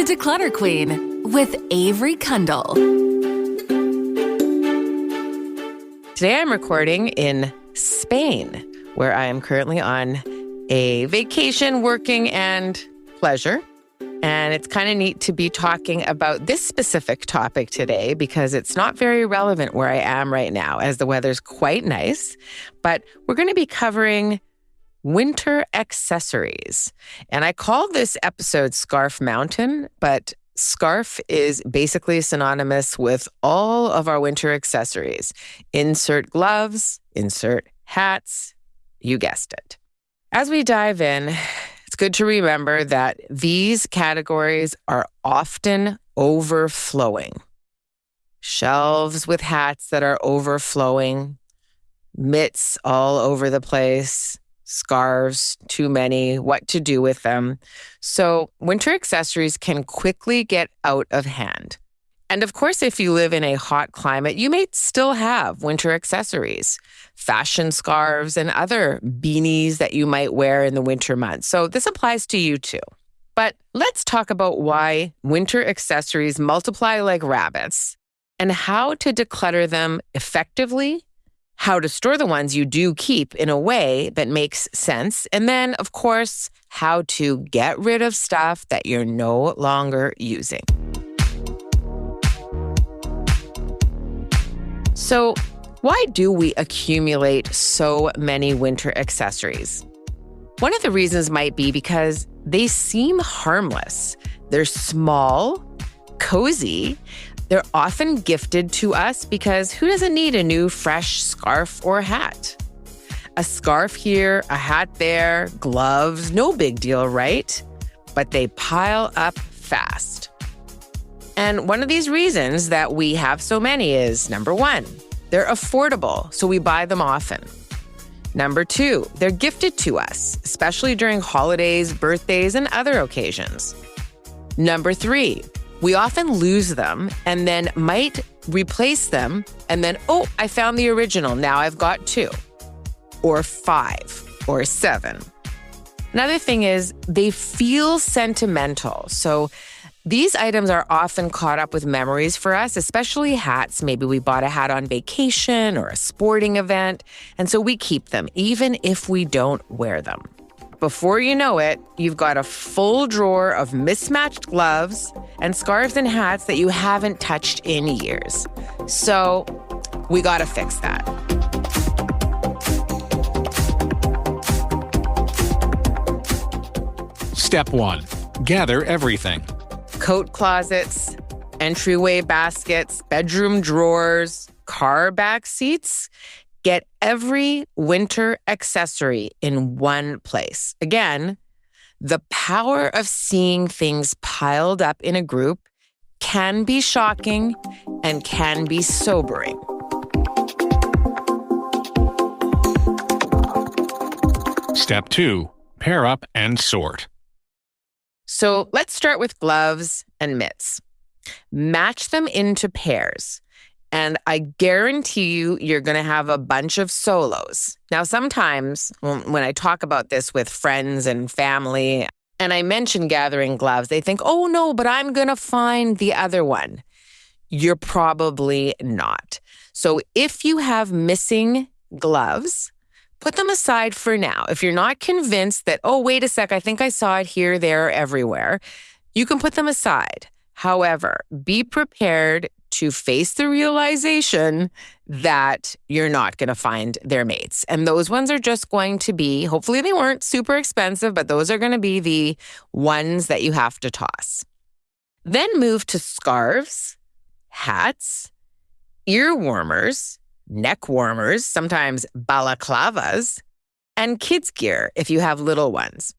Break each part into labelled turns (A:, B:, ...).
A: The Declutter Queen with Avery Kundle.
B: Today I'm recording in Spain, where I am currently on a vacation, working and pleasure. And it's kind of neat to be talking about this specific topic today because it's not very relevant where I am right now, as the weather's quite nice. But we're going to be covering winter accessories. And I call this episode Scarf Mountain, but scarf is basically synonymous with all of our winter accessories. Insert gloves, insert hats, you guessed it. As we dive in, it's good to remember that these categories are often overflowing. Shelves with hats that are overflowing, mitts all over the place, scarves, too many, what to do with them. So winter accessories can quickly get out of hand. And of course, if you live in a hot climate, you may still have winter accessories, fashion scarves and other beanies that you might wear in the winter months. So this applies to you too. But let's talk about why winter accessories multiply like rabbits and how to declutter them effectively, how to store the ones you do keep in a way that makes sense, and then, of course, how to get rid of stuff that you're no longer using. So, why do we accumulate so many winter accessories? One of the reasons might be because they seem harmless. They're small, cozy. They're often gifted to us because who doesn't need a new fresh scarf or hat? A scarf here, a hat there, gloves, no big deal, right? But they pile up fast. And one of these reasons that we have so many is, number one, they're affordable, so we buy them often. Number two, they're gifted to us, especially during holidays, birthdays, and other occasions. Number three, we often lose them and then might replace them and then, oh, I found the original, now I've got two, or five, or seven. Another thing is they feel sentimental. So these items are often caught up with memories for us, especially hats. Maybe we bought a hat on vacation or a sporting event, and so we keep them even if we don't wear them. Before you know it, you've got a full drawer of mismatched gloves and scarves and hats that you haven't touched in years. So we got to fix that.
C: Step 1. Gather everything.
B: Coat closets, entryway baskets, bedroom drawers, car back seats. Get every winter accessory in one place. Again, the power of seeing things piled up in a group can be shocking and can be sobering.
C: Step 2. Pair up and sort.
B: So let's start with gloves and mitts. Match them into pairs. And I guarantee you're going to have a bunch of solos. Now, sometimes when I talk about this with friends and family, and I mention gathering gloves, they think, oh no, but I'm going to find the other one. You're probably not. So if you have missing gloves, put them aside for now. If you're not convinced that, oh, wait a sec, I think I saw it here, there, everywhere, you can put them aside. However, be prepared to face the realization that you're not going to find their mates. And those ones are just going to be, hopefully they weren't super expensive, but those are going to be the ones that you have to toss. Then move to scarves, hats, ear warmers, neck warmers, sometimes balaclavas, and kids' gear if you have little ones.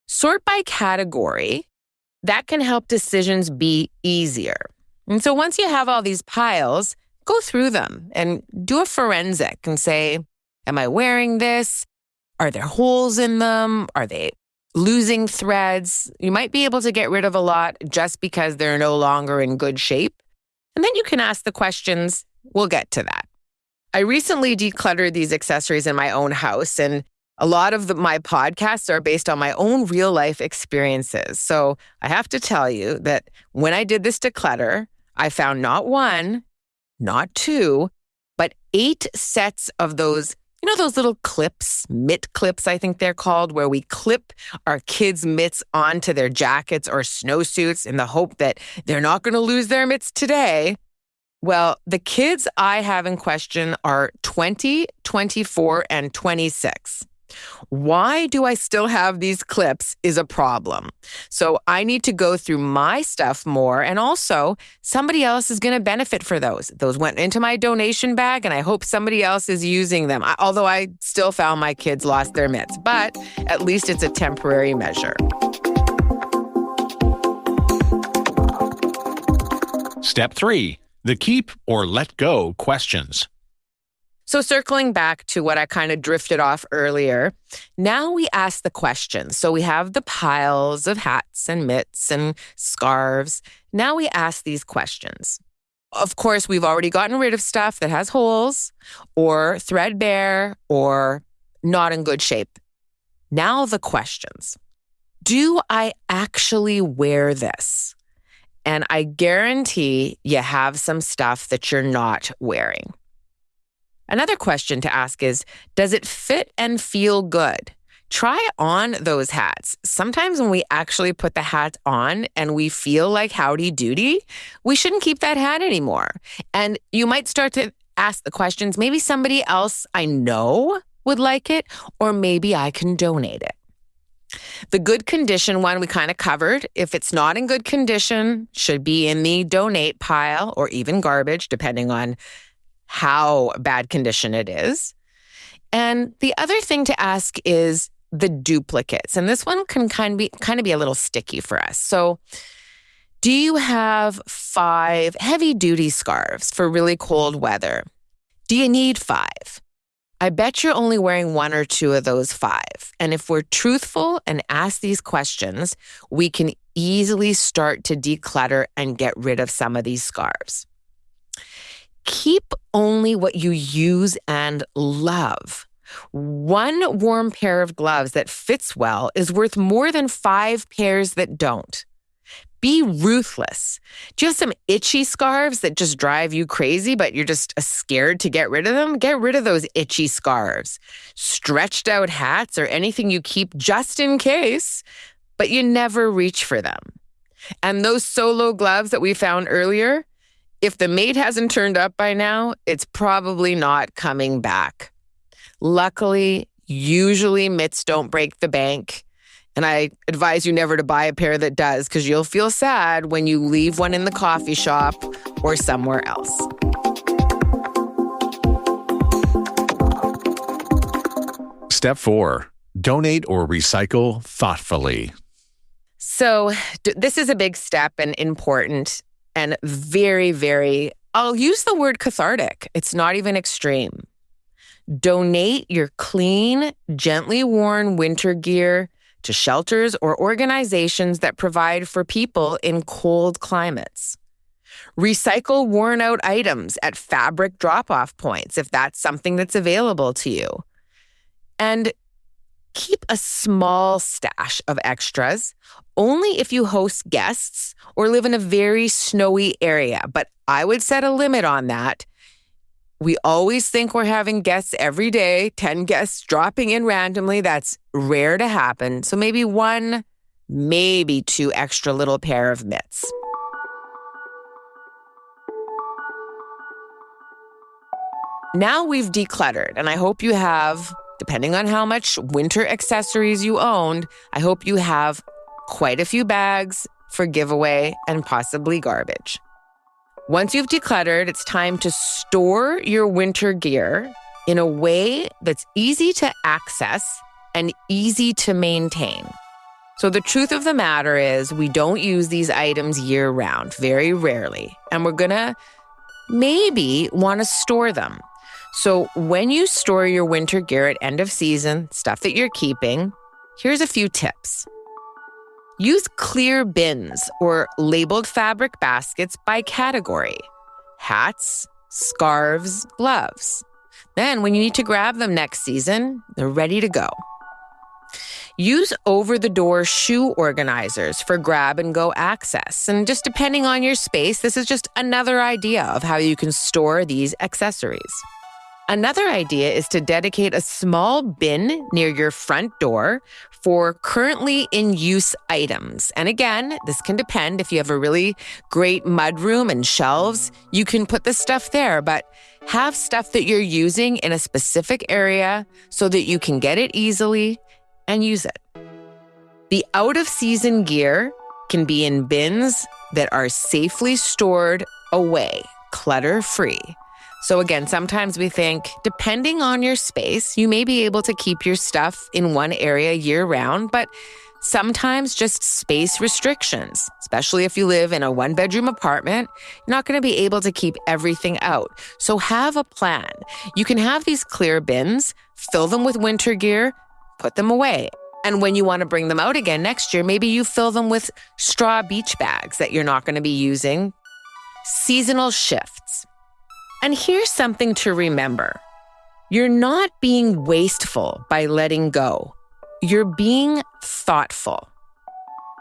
B: Sort by category. That can help decisions be easier. And so once you have all these piles, go through them and do a forensic and say, am I wearing this? Are there holes in them? Are they losing threads? You might be able to get rid of a lot just because they're no longer in good shape. And then you can ask the questions. We'll get to that. I recently decluttered these accessories in my own house, and A lot of my podcasts are based on my own real life experiences. So I have to tell you that when I did this declutter, I found not one, not two, but 8 sets of those, those little clips, mitt clips, I think they're called, where we clip our kids' mitts onto their jackets or snowsuits in the hope that they're not going to lose their mitts today. Well, the kids I have in question are 20, 24, and 26. Why do I still have these clips is a problem. So I need to go through my stuff more, and also somebody else is going to benefit for those. Those went into my donation bag, and I hope somebody else is using them. Although I still found my kids lost their mitts, but at least it's a temporary measure.
C: Step 3. The keep or let go questions.
B: So circling back to what I kind of drifted off earlier, now we ask the questions. So we have the piles of hats and mitts and scarves. Now we ask these questions. Of course, we've already gotten rid of stuff that has holes or threadbare or not in good shape. Now the questions. Do I actually wear this? And I guarantee you have some stuff that you're not wearing. Another question to ask is, does it fit and feel good? Try on those hats. Sometimes when we actually put the hat on and we feel like howdy doody, we shouldn't keep that hat anymore. And you might start to ask the questions, maybe somebody else I know would like it, or maybe I can donate it. The good condition one we kind of covered. If it's not in good condition, should be in the donate pile or even garbage, depending on how bad condition it is. And the other thing to ask is the duplicates. And this one can kind of be a little sticky for us. So do you have 5 heavy-duty scarves for really cold weather? Do you need 5? I bet you're only wearing 1 or 2 of those 5. And if we're truthful and ask these questions, we can easily start to declutter and get rid of some of these scarves. Keep only what you use and love. 1 warm pair of gloves that fits well is worth more than 5 pairs that don't. Be ruthless. Do you have some itchy scarves that just drive you crazy, but you're just scared to get rid of them? Get rid of those itchy scarves. Stretched out hats or anything you keep just in case, but you never reach for them. And those solo gloves that we found earlier, if the mate hasn't turned up by now, it's probably not coming back. Luckily, usually mitts don't break the bank. And I advise you never to buy a pair that does, because you'll feel sad when you leave one in the coffee shop or somewhere else.
C: Step 4. Donate or recycle thoughtfully.
B: So this is a big step and important and very, very, I'll use the word cathartic. It's not even extreme. Donate your clean, gently worn winter gear to shelters or organizations that provide for people in cold climates. Recycle worn out items at fabric drop-off points if that's something that's available to you. And keep a small stash of extras, only if you host guests or live in a very snowy area. But I would set a limit on that. We always think we're having guests every day, 10 guests dropping in randomly. That's rare to happen. So maybe 1, maybe 2 extra little pair of mitts. Now we've decluttered, and I hope you have, depending on how much winter accessories you owned, I hope you have quite a few bags for giveaway and possibly garbage. Once you've decluttered, it's time to store your winter gear in a way that's easy to access and easy to maintain. So the truth of the matter is we don't use these items year round, very rarely, and we're gonna maybe want to store them. So when you store your winter gear at end of season, stuff that you're keeping, here's a few tips. Use clear bins or labeled fabric baskets by category: hats, scarves, gloves. Then when you need to grab them next season, they're ready to go. Use over-the-door shoe organizers for grab-and-go access. And just depending on your space, this is just another idea of how you can store these accessories. Another idea is to dedicate a small bin near your front door for currently in use items. And again, this can depend. If you have a really great mudroom and shelves, you can put the stuff there, but have stuff that you're using in a specific area so that you can get it easily and use it. The out-of-season gear can be in bins that are safely stored away, clutter-free. So again, sometimes we think, depending on your space, you may be able to keep your stuff in one area year-round, but sometimes just space restrictions, especially if you live in a one-bedroom apartment, you're not going to be able to keep everything out. So have a plan. You can have these clear bins, fill them with winter gear, put them away. And when you want to bring them out again next year, maybe you fill them with straw beach bags that you're not going to be using. Seasonal shifts. And here's something to remember. You're not being wasteful by letting go. You're being thoughtful.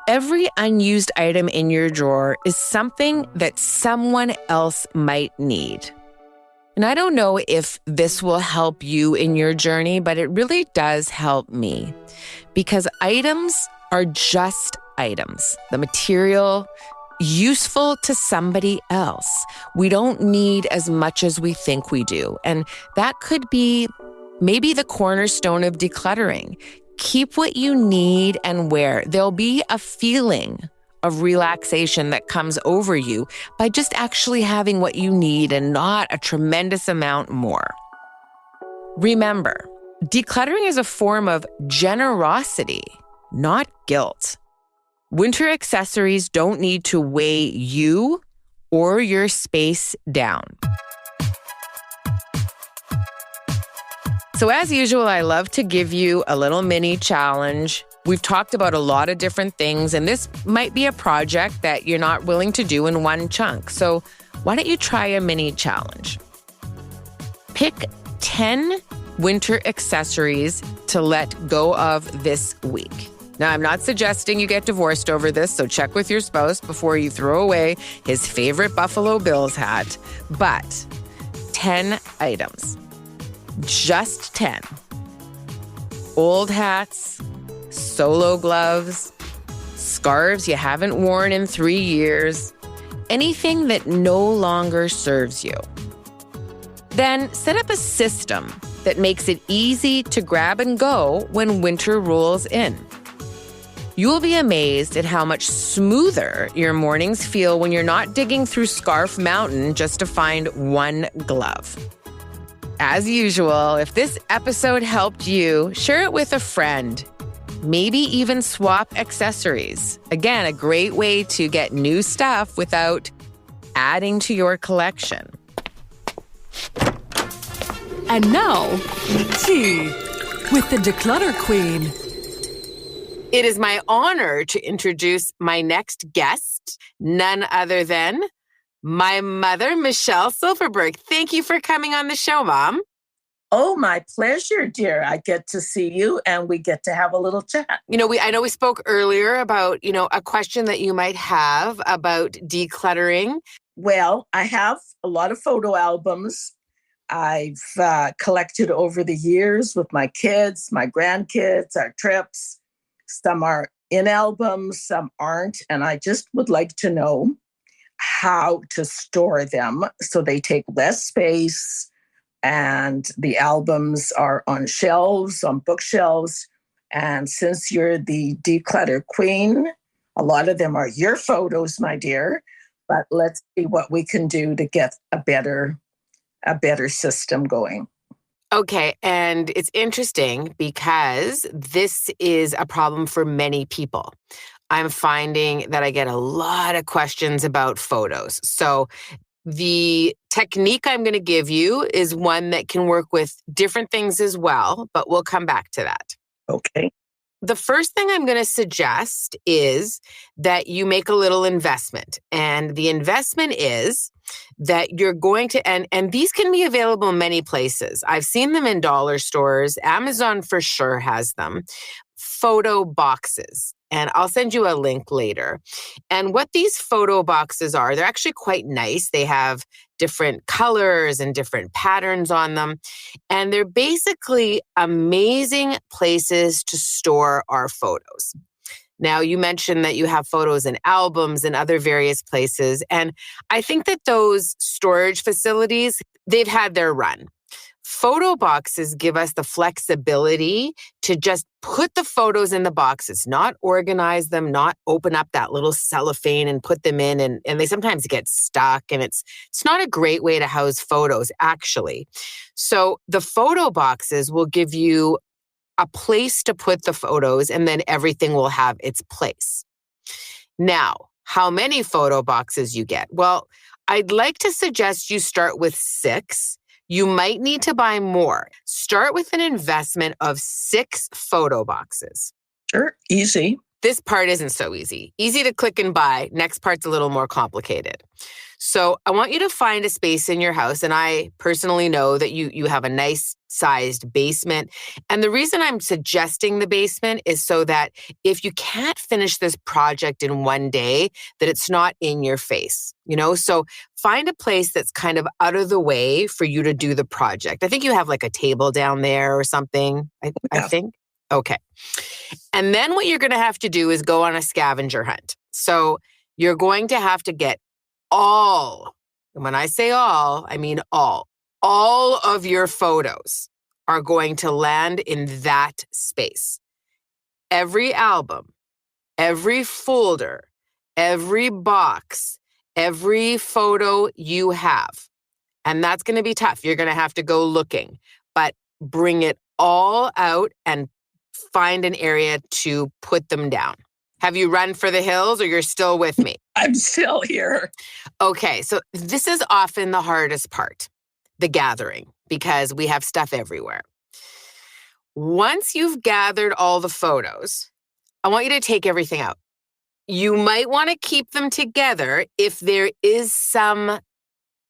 B: Every unused item in your drawer is something that someone else might need. And I don't know if this will help you in your journey, but it really does help me because items are just items. The material, useful to somebody else. We don't need as much as we think we do. And that could be maybe the cornerstone of decluttering. Keep what you need and wear. There'll be a feeling of relaxation that comes over you by just actually having what you need and not a tremendous amount more. Remember, decluttering is a form of generosity, not guilt. Winter accessories don't need to weigh you or your space down. So as usual, I love to give you a little mini challenge. We've talked about a lot of different things, and this might be a project that you're not willing to do in one chunk. So why don't you try a mini challenge? Pick 10 winter accessories to let go of this week. Now, I'm not suggesting you get divorced over this, so check with your spouse before you throw away his favorite Buffalo Bills hat. But 10 items. Just 10. Old hats, solo gloves, scarves you haven't worn in 3 years, anything that no longer serves you. Then set up a system that makes it easy to grab and go when winter rolls in. You'll be amazed at how much smoother your mornings feel when you're not digging through Scarf Mountain just to find one glove. As usual, if this episode helped you, share it with a friend. Maybe even swap accessories. Again, a great way to get new stuff without adding to your collection.
D: And now, tea with the Declutter Queen.
B: It is my honor to introduce my next guest, none other than my mother, Michelle Silverberg. Thank you for coming on the show, Mom.
E: Oh, my pleasure, dear. I get to see you and we get to have a little chat.
B: I know we spoke earlier about, a question that you might have about decluttering.
E: Well, I have a lot of photo albums I've collected over the years with my kids, my grandkids, our trips. Some are in albums, some aren't. And I just would like to know how to store them so they take less space and the albums are on shelves, on bookshelves. And since you're the declutter queen, a lot of them are your photos, my dear. But let's see what we can do to get a better system going.
B: Okay, and it's interesting because this is a problem for many people. I'm finding that I get a lot of questions about photos. So the technique I'm going to give you is one that can work with different things as well, but we'll come back to that.
E: Okay.
B: the first thing I'm going to suggest is that you make a little investment. And the investment is that you're going to, and these can be available in many places. I've seen them in dollar stores. Amazon for sure has them. Photo boxes. And I'll send you a link later. And what these photo boxes are, they're actually quite nice. They have different colors and different patterns on them. And they're basically amazing places to store our photos. Now, you mentioned that you have photos in albums and other various places. And I think that those storage facilities, they've had their run. Photo boxes give us the flexibility to just put the photos in the boxes, not organize them, not open up that little cellophane and put them in. And they sometimes get stuck. And it's not a great way to house photos, actually. So the photo boxes will give you a place to put the photos, and then everything will have its place. Now, how many photo boxes you get? Well, I'd like to suggest you start with 6. You might need to buy more. Start with an investment of 6 photo boxes.
E: Sure, easy.
B: This part isn't so easy. Easy to click and buy. Next part's a little more complicated. So I want you to find a space in your house. And I personally know that you have a nice sized basement. And the reason I'm suggesting the basement is so that if you can't finish this project in one day, that it's not in your face, So find a place that's kind of out of the way for you to do the project. I think you have like a table down there or something, I think. Okay. And then what you're going to have to do is go on a scavenger hunt. So you're going to have to get all, and when I say all, I mean all of your photos are going to land in that space. Every album, every folder, every box, every photo you have. And that's going to be tough. You're going to have to go looking, but bring it all out and find an area to put them down. Have you run for the hills or you're still with me?
E: I'm still here.
B: Okay, so this is often the hardest part, the gathering, because we have stuff everywhere. Once you've gathered all the photos, I want you to take everything out. You might want to keep them together if there is some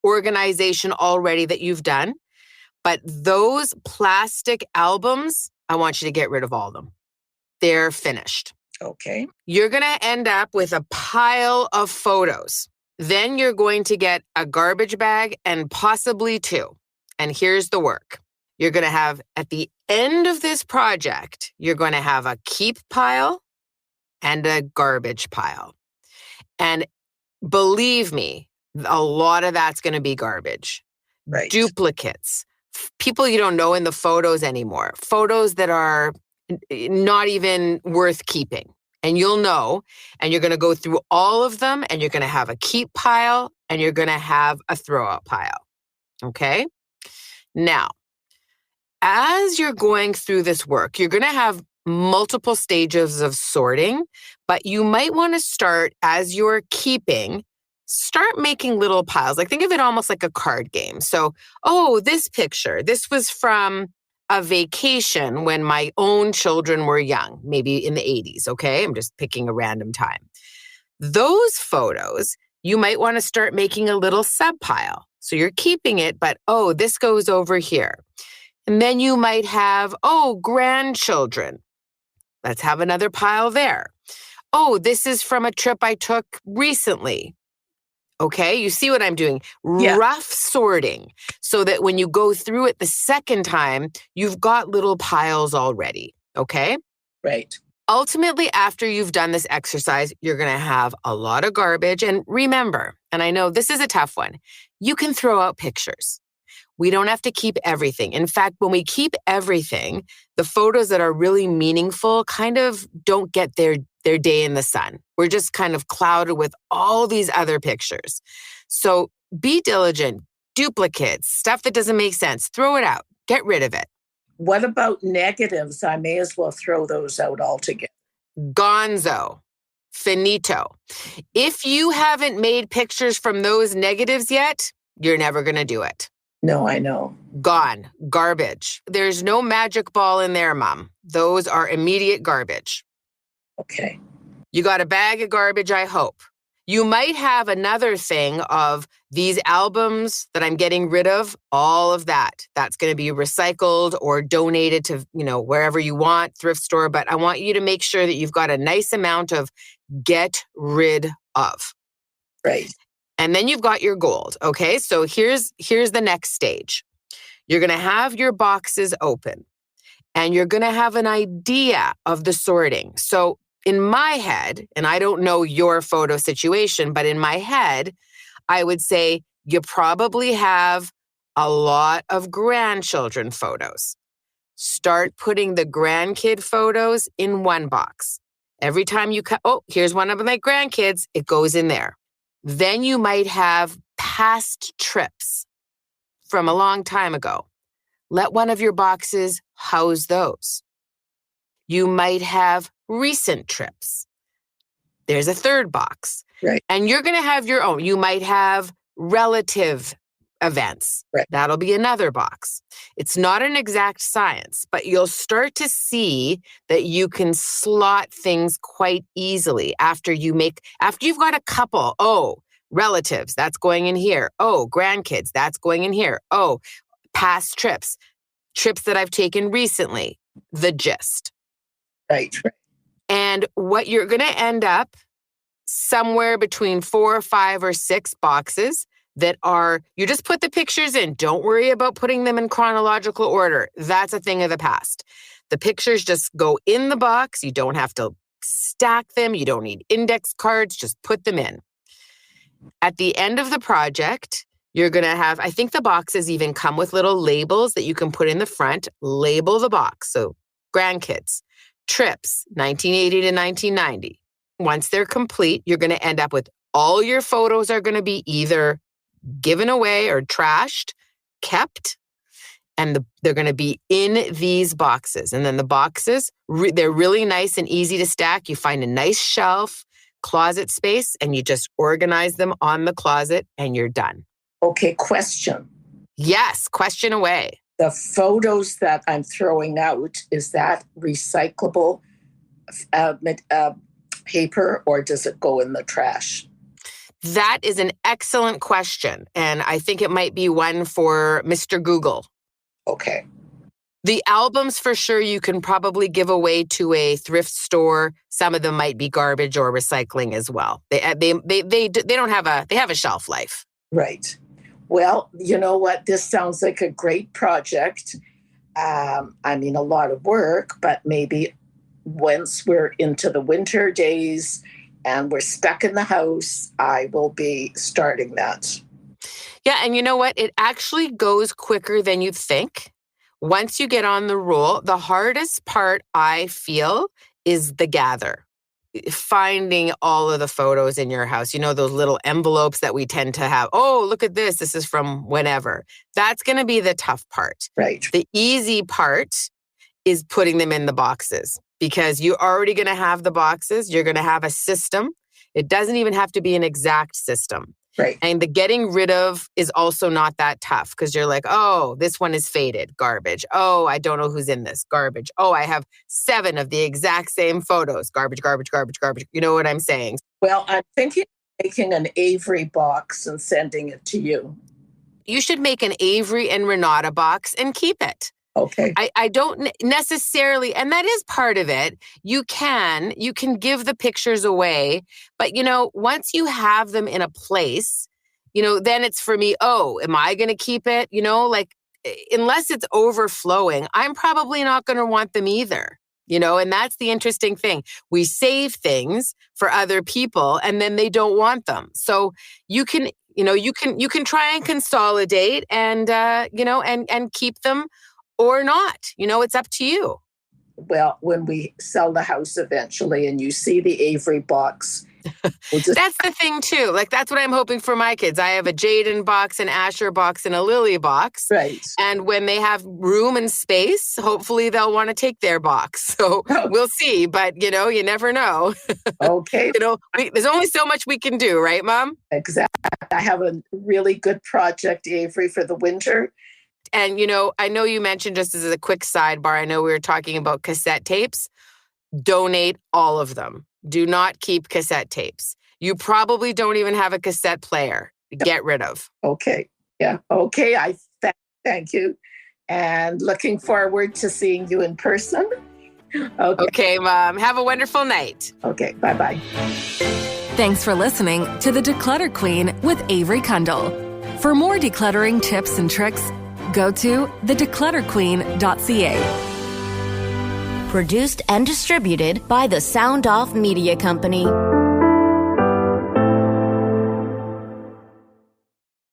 B: organization already that you've done, but those plastic albums, I want you to get rid of all of them. They're finished.
E: Okay.
B: You're going to end up with a pile of photos. Then you're going to get a garbage bag and possibly 2. And here's the work. You're going to have, at the end of this project, you're going to have a keep pile and a garbage pile. And believe me, a lot of that's going to be garbage.
E: Right.
B: Duplicates. People you don't know in the photos anymore. Photos that are not even worth keeping. And you'll know, and you're going to go through all of them, and you're going to have a keep pile, and you're going to have a throw out pile. Okay? Now, as you're going through this work, you're going to have multiple stages of sorting, but you might want to start, as you're keeping, start making little piles. Like, think of it almost like a card game. So, this picture, this was from a vacation when my own children were young, maybe in the 80s, okay? I'm just picking a random time. Those photos, you might want to start making a little sub-pile. So you're keeping it, but this goes over here. And then you might have, grandchildren. Let's have another pile there. This is from a trip I took recently. Okay, you see what I'm doing?
E: Yeah.
B: Rough sorting so that when you go through it the second time, you've got little piles already, okay?
E: Right.
B: Ultimately, after you've done this exercise, you're going to have a lot of garbage. And remember, and I know this is a tough one, you can throw out pictures. We don't have to keep everything. In fact, when we keep everything, the photos that are really meaningful kind of don't get their day in the sun. We're just kind of clouded with all these other pictures. So be diligent, duplicates, stuff that doesn't make sense, throw it out, get rid of it.
E: What about negatives? I may as well throw those out altogether.
B: Gonzo, finito. If you haven't made pictures from those negatives yet, you're never going to do it.
E: No, I know.
B: Gone. Garbage. There's no magic ball in there, Mom. Those are immediate garbage.
E: Okay.
B: You got a bag of garbage, I hope. You might have another thing of these albums that I'm getting rid of, all of that. That's going to be recycled or donated to, wherever you want, thrift store. But I want you to make sure that you've got a nice amount of get rid of.
E: Right.
B: And then you've got your gold. Okay. So here's the next stage. You're going to have your boxes open and you're going to have an idea of the sorting. So in my head, and I don't know your photo situation, but in my head, I would say you probably have a lot of grandchildren photos. Start putting the grandkid photos in one box. Every time you here's one of my grandkids, it goes in there. Then you might have past trips from a long time ago. Let one of your boxes house those. You might have recent trips. There's a third box.
E: Right.
B: And you're going to have your own. You might have relative events.
E: Right.
B: That'll be another box. It's not an exact science, but you'll start to see that you can slot things quite easily after you've got a couple. Oh, relatives, that's going in here. Oh, grandkids, that's going in here. Oh, past trips that I've taken recently, the gist.
E: Right.
B: And what you're going to end up somewhere between 4 or 5 or 6 boxes that are, you just put the pictures in. Don't worry about putting them in chronological order. That's a thing of the past. The pictures just go in the box. You don't have to stack them. You don't need index cards. Just put them in. At the end of the project, you're going to have, I think the boxes even come with little labels that you can put in the front. Label the box. So grandkids, trips, 1980 to 1990. Once they're complete, you're going to end up with all your photos are going to be either given away or trashed, kept, and they're going to be in these boxes. And then the boxes, they're really nice and easy to stack. You find a nice shelf, closet space, and you just organize them on the closet and you're done.
E: Okay, question.
B: Yes, question away.
E: The photos that I'm throwing out, is that recyclable paper or does it go in the trash?
B: That is an excellent question. And I think it might be one for Mr. Google.
E: Okay.
B: The albums, for sure, you can probably give away to a thrift store. Some of them might be garbage or recycling as well. They don't have they have a shelf life.
E: Right. Well, you know what? This sounds like a great project. A lot of work, but maybe once we're into the winter days and we're stuck in the house, I will be starting that.
B: Yeah, and you know what? It actually goes quicker than you think. Once you get on the roll, the hardest part, I feel, is the gather. Finding all of the photos in your house, those little envelopes that we tend to have. Oh, look at this. This is from whenever. That's going to be the tough part.
E: Right.
B: The easy part is putting them in the boxes because you're already going to have the boxes. You're going to have a system. It doesn't even have to be an exact system.
E: Right.
B: And the getting rid of is also not that tough because you're like, oh, this one is faded, garbage. Oh, I don't know who's in this, garbage. Oh, I have 7 of the exact same photos, garbage, garbage, garbage, garbage. You know what I'm saying?
E: Well, I'm thinking of making an Avery box and sending it to you.
B: You should make an Avery and Renata box and keep it.
E: Okay.
B: I don't necessarily, and that is part of it. You can give the pictures away, but once you have them in a place, then it's for me, oh, am I going to keep it? Unless it's overflowing, I'm probably not going to want them either. And that's the interesting thing. We save things for other people and then they don't want them. So you can try and consolidate and, and keep them or not. It's up to you.
E: Well, when we sell the house eventually and you see the Avery box
B: That's the thing too. Like that's what I'm hoping for my kids. I have a Jaden box, an Asher box, and a Lily box.
E: Right.
B: And when they have room and space, hopefully they'll want to take their box. So we'll see. But you never know.
E: Okay.
B: There's only so much we can do, right, Mom?
E: Exactly. I have a really good project, Avery, for the winter.
B: And I know you mentioned, just as a quick sidebar, I know we were talking about cassette tapes. Donate all of them. Do not keep cassette tapes. You probably don't even have a cassette player. Get rid of.
E: Okay. Yeah. Okay. I thank you. And looking forward to seeing you in person.
A: Okay, Mom. Have a wonderful night.
E: Okay. Bye-bye.
A: Thanks for listening to The Declutter Queen with Avery Kundle. For more decluttering tips and tricks, go to thedeclutterqueen.ca.
F: Produced and distributed by the Sound Off Media Company.